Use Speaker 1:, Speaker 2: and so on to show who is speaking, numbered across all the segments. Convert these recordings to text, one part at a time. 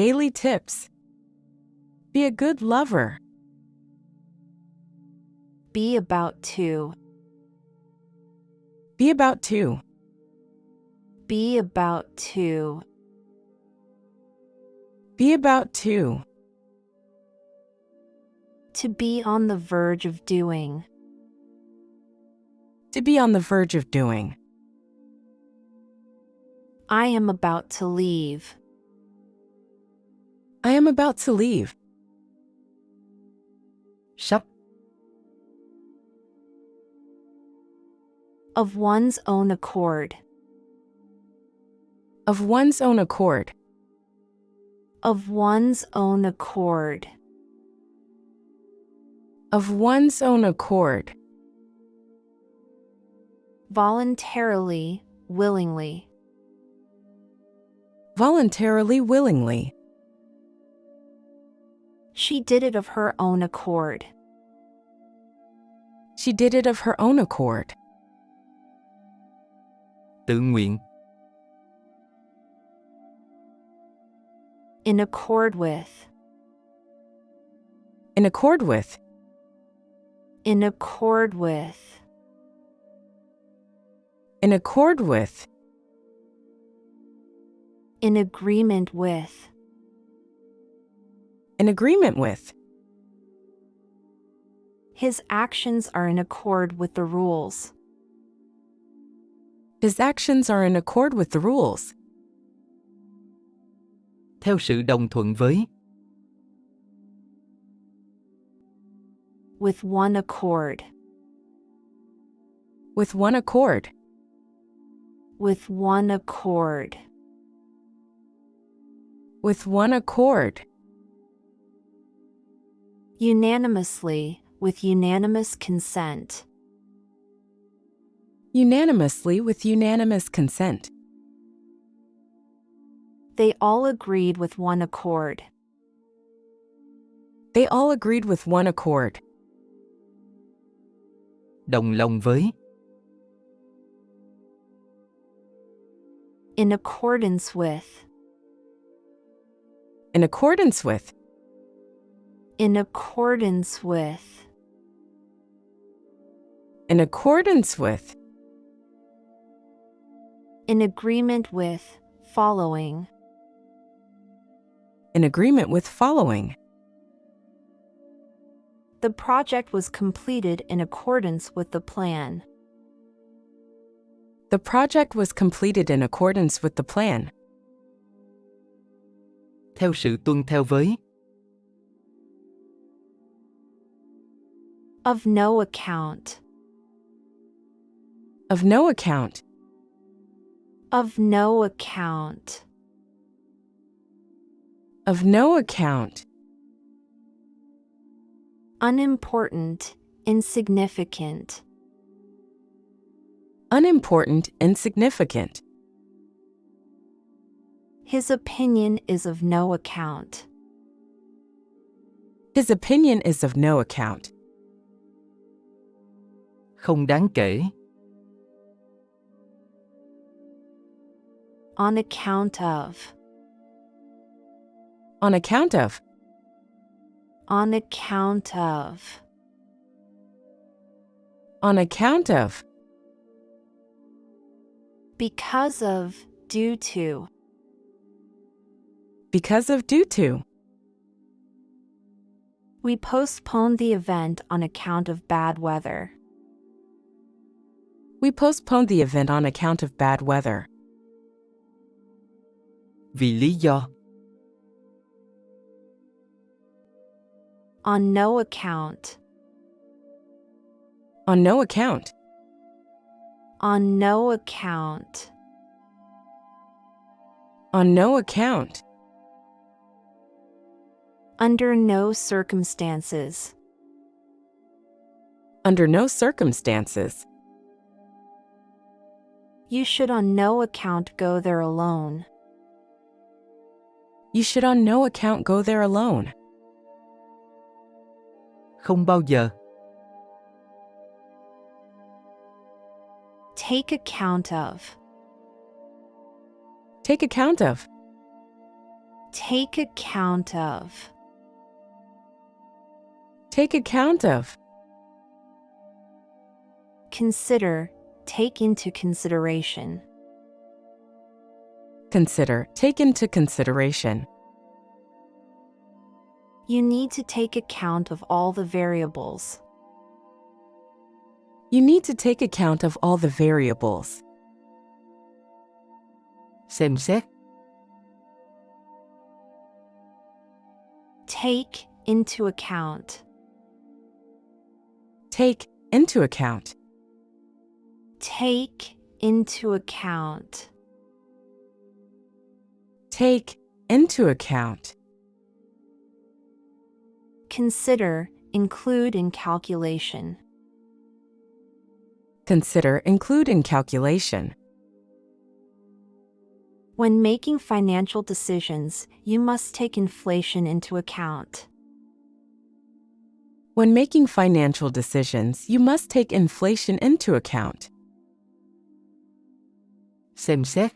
Speaker 1: daily tips. Be a good lover.
Speaker 2: Be about to.
Speaker 1: Be about to.
Speaker 2: Be about to.
Speaker 1: Be about to.
Speaker 2: To be on the verge of doing.
Speaker 1: To be on the verge of doing.
Speaker 2: I am about to leave.
Speaker 1: I am about to leave.
Speaker 3: Sắp.
Speaker 2: Of one's own accord.
Speaker 1: Of one's own accord.
Speaker 2: Of one's own accord.
Speaker 1: Of one's own accord.
Speaker 2: Voluntarily, willingly.
Speaker 1: Voluntarily, willingly.
Speaker 2: She did it of her own accord.
Speaker 1: She did it of her own accord.
Speaker 3: Tự nguyện.
Speaker 2: In accord with.
Speaker 1: In accord with.
Speaker 2: In accord with.
Speaker 1: In accord with.
Speaker 2: In agreement with.
Speaker 1: In agreement with.
Speaker 2: His actions are in accord with the rules.
Speaker 1: His actions are in accord with the rules.
Speaker 3: Theo sự đồng thuận với.
Speaker 2: With one accord.
Speaker 1: With one accord.
Speaker 2: With one accord.
Speaker 1: With one accord.
Speaker 2: Unanimously, with unanimous consent.
Speaker 1: Unanimously, with unanimous consent.
Speaker 2: They all agreed with one accord.
Speaker 1: They all agreed with one accord.
Speaker 3: Đồng lòng với.
Speaker 2: In accordance with.
Speaker 1: In accordance with.
Speaker 2: In accordance with.
Speaker 1: In accordance with.
Speaker 2: In agreement with, following.
Speaker 1: In agreement with, following.
Speaker 2: The project was completed in accordance with the plan.
Speaker 1: The project was completed in accordance with the plan.
Speaker 3: Theo sự tuân theo với.
Speaker 2: Of no account.
Speaker 1: Of no account.
Speaker 2: Of no account.
Speaker 1: Of no account.
Speaker 2: Unimportant, insignificant.
Speaker 1: Unimportant, insignificant.
Speaker 2: His opinion is of no account.
Speaker 1: His opinion is of no account.
Speaker 3: Không đáng kể.
Speaker 2: On account of.
Speaker 1: On account of.
Speaker 2: On account of.
Speaker 1: On account of.
Speaker 2: Because of, due to.
Speaker 1: Because of, due to.
Speaker 2: We postponed the event on account of bad weather.
Speaker 1: We postponed the event on account of bad weather.
Speaker 3: Vì lý do.
Speaker 2: On no account.
Speaker 1: On no account.
Speaker 2: On no account.
Speaker 1: On no account.
Speaker 2: Under no circumstances.
Speaker 1: Under no circumstances.
Speaker 2: You should on no account go there alone.
Speaker 1: You should on no account go there alone.
Speaker 3: Không bao giờ.
Speaker 2: Take account of.
Speaker 1: Take account of.
Speaker 2: Take account of.
Speaker 1: Take account of.
Speaker 2: Consider, take into consideration.
Speaker 1: Consider, take into consideration.
Speaker 2: You need to take account of all the variables.
Speaker 1: You need to take account of all the variables.
Speaker 3: Xem xét.
Speaker 2: Take into account.
Speaker 1: Take into account.
Speaker 2: Take into account.
Speaker 1: Take into account.
Speaker 2: Consider, include in calculation.
Speaker 1: Consider, include in calculation.
Speaker 2: When making financial decisions, you must take inflation into account.
Speaker 1: When making financial decisions, you must take inflation into account.
Speaker 3: Xem xét.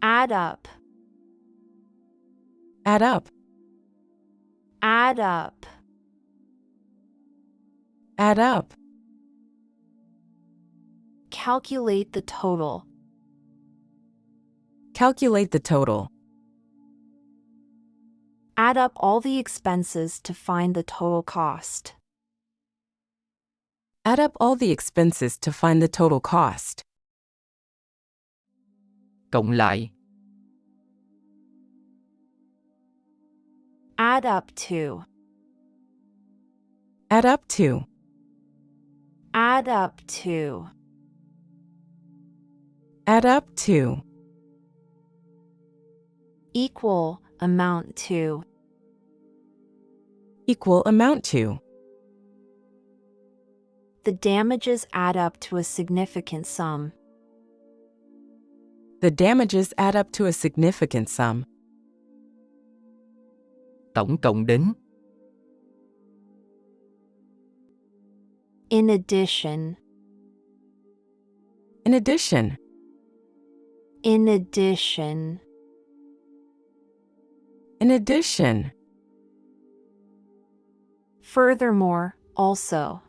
Speaker 2: Add up.
Speaker 1: Add up.
Speaker 2: Add up.
Speaker 1: Add up.
Speaker 2: Calculate the total.
Speaker 1: Calculate the total.
Speaker 2: Add up all the expenses to find the total cost.
Speaker 1: Add up all the expenses to find the total cost.
Speaker 3: Cộng lại.
Speaker 2: Add up to.
Speaker 1: Add up to.
Speaker 2: Add up to.
Speaker 1: Add up to.
Speaker 2: Equal, amount to.
Speaker 1: Equal, amount to.
Speaker 2: The damages add up to a significant sum.
Speaker 1: The damages add up to a significant sum.
Speaker 3: Tổng cộng đến.
Speaker 2: In addition.
Speaker 1: In addition.
Speaker 2: In addition.
Speaker 1: In addition.
Speaker 2: Furthermore, also.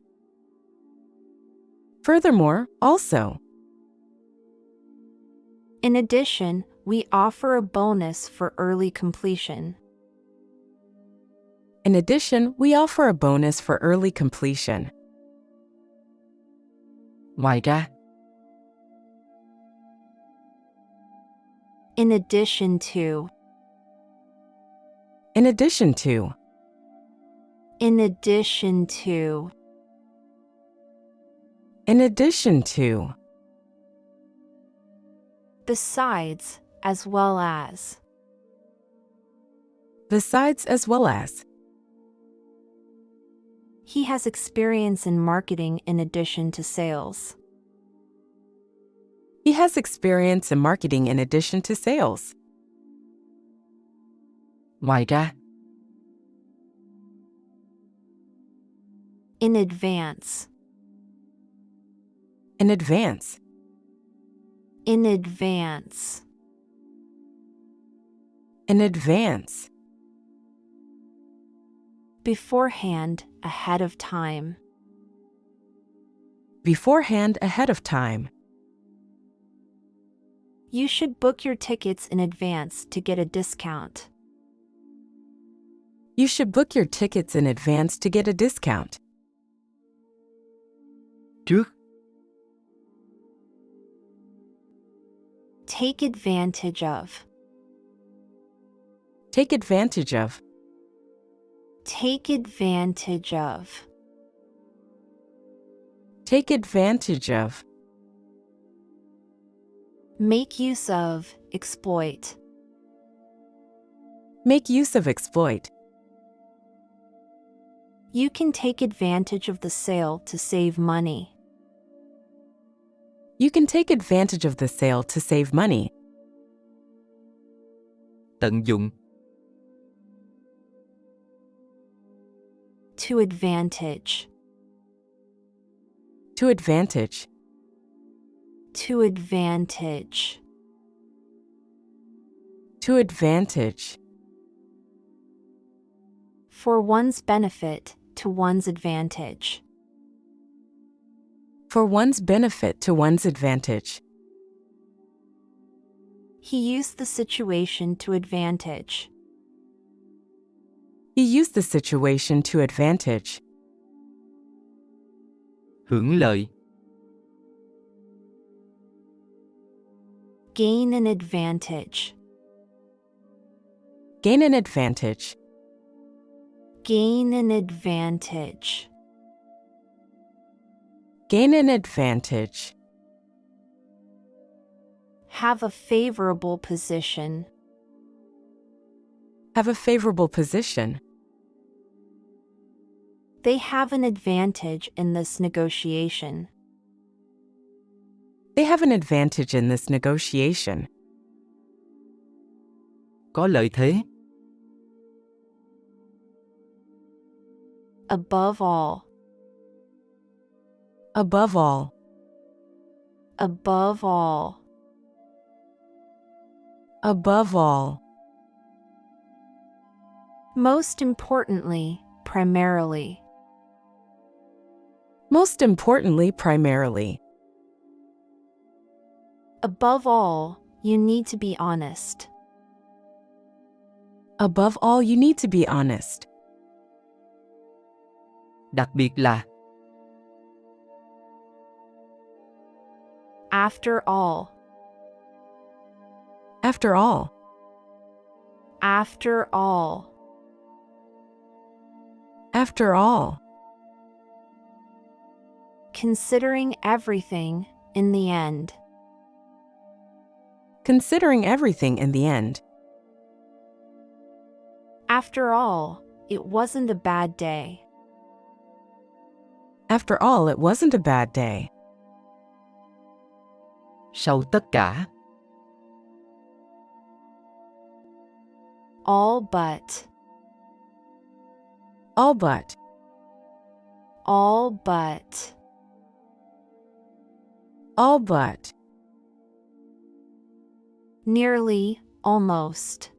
Speaker 1: Furthermore, also.
Speaker 2: In addition, we offer a bonus for early completion.
Speaker 1: In addition, we offer a bonus for early completion.
Speaker 3: Ngoài ra.
Speaker 2: In addition to.
Speaker 1: In addition to.
Speaker 2: In addition to.
Speaker 1: In addition to.
Speaker 2: Besides, as well as.
Speaker 1: Besides, as well as.
Speaker 2: He has experience in marketing in addition to sales.
Speaker 1: He has experience in marketing in addition to sales.
Speaker 3: Ngoài ra.
Speaker 2: In advance.
Speaker 1: In advance.
Speaker 2: In advance.
Speaker 1: In advance.
Speaker 2: Beforehand, ahead of time.
Speaker 1: Beforehand, ahead of time.
Speaker 2: You should book your tickets in advance to get a discount.
Speaker 1: You should book your tickets in advance to get a discount.
Speaker 3: Trước.
Speaker 2: Take advantage of.
Speaker 1: Take advantage of.
Speaker 2: Take advantage of.
Speaker 1: Take advantage of.
Speaker 2: Make use of, exploit.
Speaker 1: Make use of, exploit.
Speaker 2: You can take advantage of the sale to save money.
Speaker 1: You can take advantage of the sale to save money.
Speaker 3: Tận dụng.
Speaker 2: To advantage.
Speaker 1: To advantage.
Speaker 2: To advantage.
Speaker 1: To advantage.
Speaker 2: For one's benefit, to one's advantage.
Speaker 1: For one's benefit to one's advantage.
Speaker 2: He used the situation to advantage.
Speaker 1: He used the situation to advantage.
Speaker 3: Hưởng lợi.
Speaker 2: Gain an advantage.
Speaker 1: Gain an advantage.
Speaker 2: Gain an advantage.
Speaker 1: Gain an advantage.
Speaker 2: Have a favorable position.
Speaker 1: Have a favorable position.
Speaker 2: They have an advantage in this negotiation.
Speaker 1: They have an advantage in this negotiation.
Speaker 3: Có lợi thế.
Speaker 2: Above all.
Speaker 1: Above all.
Speaker 2: Above all.
Speaker 1: Above all.
Speaker 2: Most importantly, primarily.
Speaker 1: Most importantly, primarily.
Speaker 2: Above all, you need to be honest.
Speaker 1: Above all, you need to be honest.
Speaker 3: Đặc biệt là.
Speaker 2: After all.
Speaker 1: After all.
Speaker 2: After all.
Speaker 1: After all.
Speaker 2: Considering everything, in the end.
Speaker 1: Considering everything in the end.
Speaker 2: After all, it wasn't a bad day.
Speaker 1: After all, it wasn't a bad day.
Speaker 3: Sau tất cả.
Speaker 2: All but.
Speaker 1: All but.
Speaker 2: All but.
Speaker 1: All but.
Speaker 2: Nearly, almost.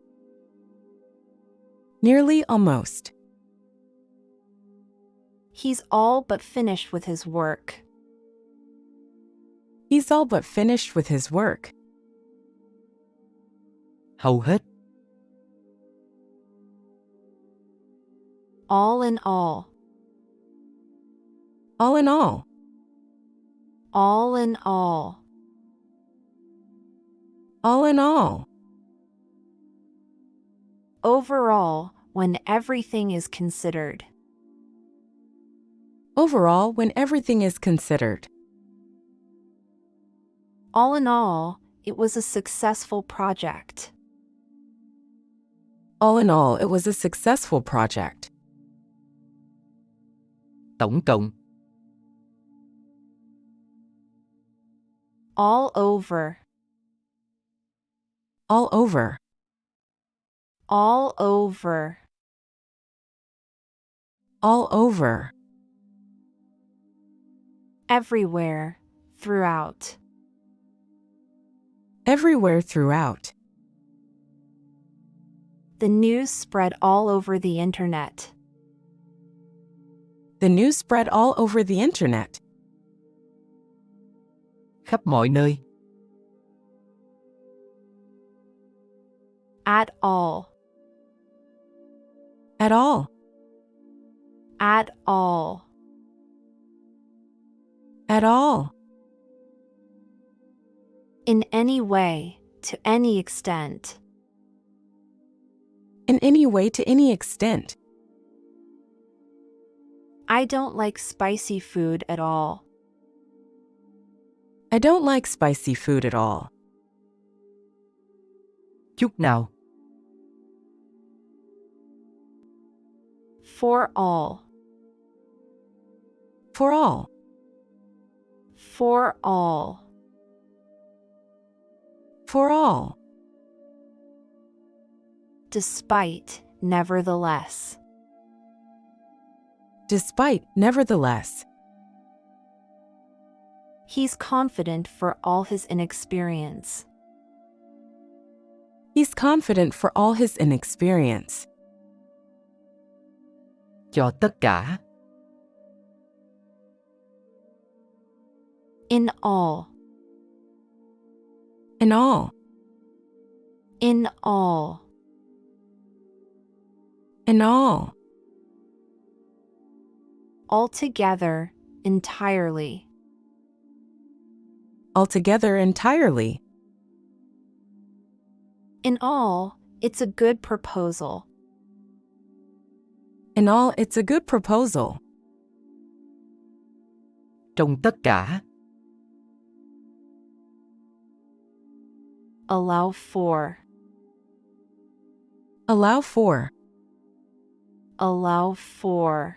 Speaker 1: Nearly, almost.
Speaker 2: He's all but finished with his work.
Speaker 1: He's all but finished with his work.
Speaker 3: Hầu hết.
Speaker 2: All in all.
Speaker 1: All in all.
Speaker 2: All in all.
Speaker 1: All in all.
Speaker 2: Overall, when everything is considered.
Speaker 1: Overall, when everything is considered.
Speaker 2: All in all, it was a successful project.
Speaker 1: All in all, it was a successful project.
Speaker 3: Tổng cộng.
Speaker 2: All over.
Speaker 1: All over.
Speaker 2: All over.
Speaker 1: All over.
Speaker 2: Everywhere, throughout.
Speaker 1: Everywhere throughout.
Speaker 2: The news spread all over the internet.
Speaker 1: The news spread all over the internet.
Speaker 3: Khắp mọi nơi.
Speaker 2: At all.
Speaker 1: At all.
Speaker 2: At all.
Speaker 1: At all.
Speaker 2: In any way, to any extent.
Speaker 1: In any way, to any extent.
Speaker 2: I don't like spicy food at all.
Speaker 1: I don't like spicy food at all.
Speaker 3: Chút nào.
Speaker 2: For all.
Speaker 1: For all.
Speaker 2: For all.
Speaker 1: For all.
Speaker 2: Despite, nevertheless.
Speaker 1: Despite, nevertheless.
Speaker 2: He's confident for all his inexperience.
Speaker 1: He's confident for all his inexperience.
Speaker 3: Cho tất cả.
Speaker 2: In all.
Speaker 1: In all.
Speaker 2: In all.
Speaker 1: In all.
Speaker 2: Altogether, entirely.
Speaker 1: Altogether, entirely.
Speaker 2: In all, it's a good proposal.
Speaker 1: In all, it's a good proposal.
Speaker 3: Trong tất cả.
Speaker 2: Allow for.
Speaker 1: Allow for.
Speaker 2: Allow for.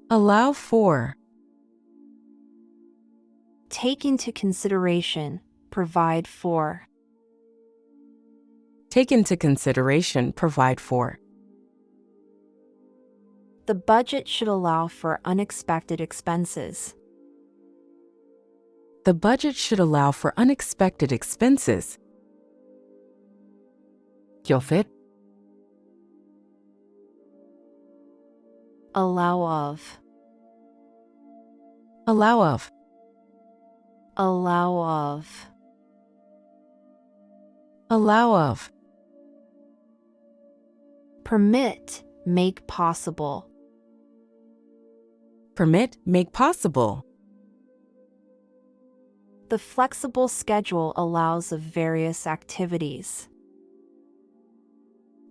Speaker 1: Allow for.
Speaker 2: Take into consideration, provide for.
Speaker 1: Take into consideration, provide for.
Speaker 2: The budget should allow for unexpected expenses.
Speaker 1: The budget should allow for unexpected expenses.
Speaker 3: Cho phép.
Speaker 2: Allow of.
Speaker 1: Allow of.
Speaker 2: Allow of.
Speaker 1: Allow of.
Speaker 2: Permit, make possible.
Speaker 1: Permit, make possible.
Speaker 2: The flexible schedule allows of various activities.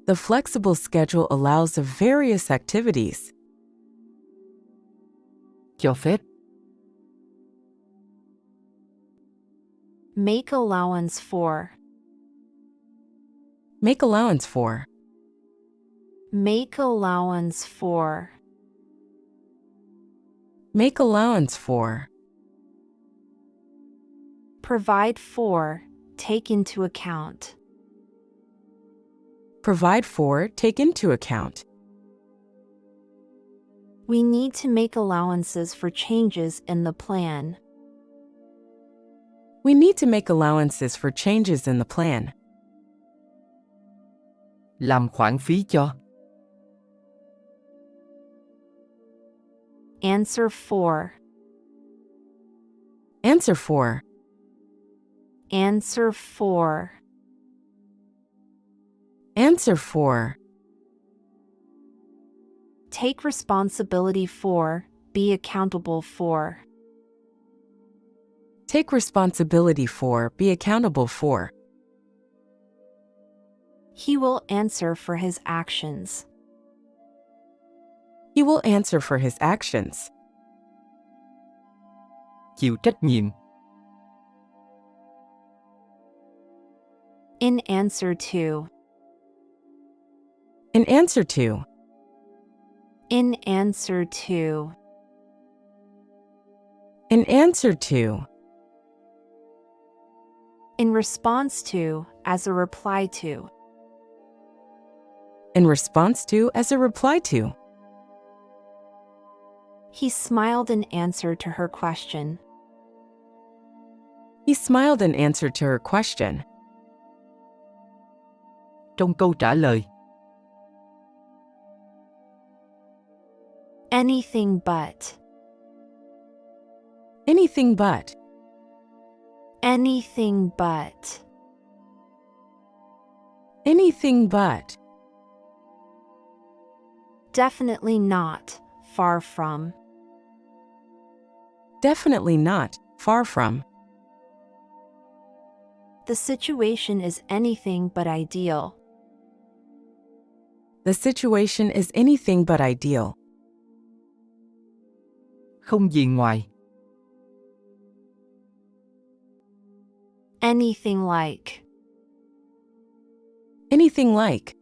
Speaker 1: The flexible schedule allows of various activities.
Speaker 3: Cho phép.
Speaker 2: Make allowance for.
Speaker 1: Make allowance for.
Speaker 2: Make allowance for.
Speaker 1: Make allowance for.
Speaker 2: Provide for, take into account.
Speaker 1: Provide for, take into account.
Speaker 2: We need to make allowances for changes in the plan.
Speaker 1: We need to make allowances for changes in the plan.
Speaker 3: Làm khoản phí cho.
Speaker 2: Answer for.
Speaker 1: Answer for.
Speaker 2: Answer for.
Speaker 1: Answer for.
Speaker 2: Take responsibility for, be accountable for.
Speaker 1: Take responsibility for, be accountable for.
Speaker 2: He will answer for his actions.
Speaker 1: He will answer for his actions.
Speaker 3: Chịu trách nhiệm.
Speaker 2: In answer to.
Speaker 1: In answer to.
Speaker 2: In answer to.
Speaker 1: In answer to.
Speaker 2: In response to, as a reply to.
Speaker 1: In response to, as a reply to.
Speaker 2: He smiled in answer to her question.
Speaker 1: He smiled in answer to her question.
Speaker 3: Trong câu trả lời.
Speaker 2: Anything but.
Speaker 1: Anything but.
Speaker 2: Anything but.
Speaker 1: Anything but.
Speaker 2: Definitely not, far from.
Speaker 1: Definitely not, far from.
Speaker 2: The situation is anything but ideal.
Speaker 1: The situation is anything but ideal.
Speaker 3: Không gì ngoài.
Speaker 2: Anything like.
Speaker 1: Anything like.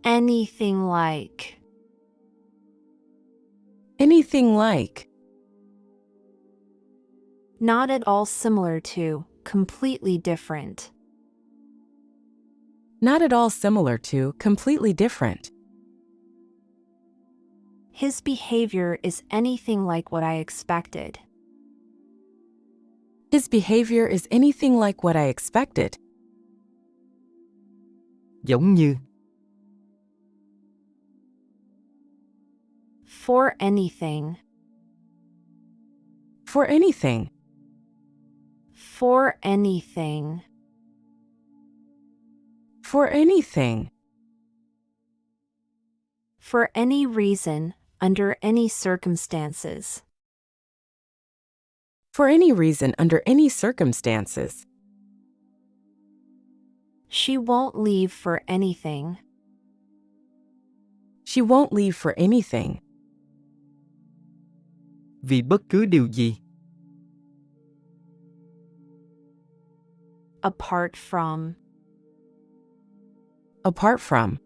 Speaker 2: Anything like.
Speaker 1: Anything like.
Speaker 2: Not at all similar to, completely different.
Speaker 1: Not at all similar to, completely different.
Speaker 2: His behavior is anything like what I expected.
Speaker 1: His behavior is anything like what I expected.
Speaker 3: Giống như.
Speaker 2: For anything.
Speaker 1: For anything.
Speaker 2: For anything.
Speaker 1: For anything.
Speaker 2: For any reason, under any circumstances.
Speaker 1: For any reason under any circumstances.
Speaker 2: She won't leave for anything.
Speaker 1: She won't leave for anything.
Speaker 3: Vì bất cứ điều gì.
Speaker 2: Apart from.
Speaker 1: Apart from.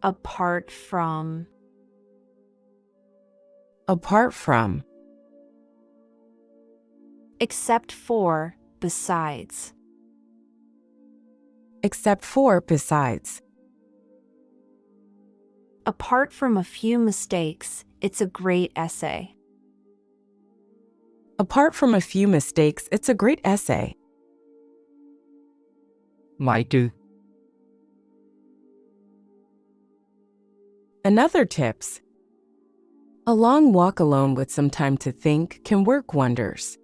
Speaker 2: Apart from.
Speaker 1: Apart from.
Speaker 2: Except for, besides.
Speaker 1: Except for, besides.
Speaker 2: Apart from a few mistakes, it's a great essay.
Speaker 1: Apart from a few mistakes, it's a great essay.
Speaker 3: Ngoại trừ.
Speaker 1: Another tips. A long walk alone with some time to think can work wonders.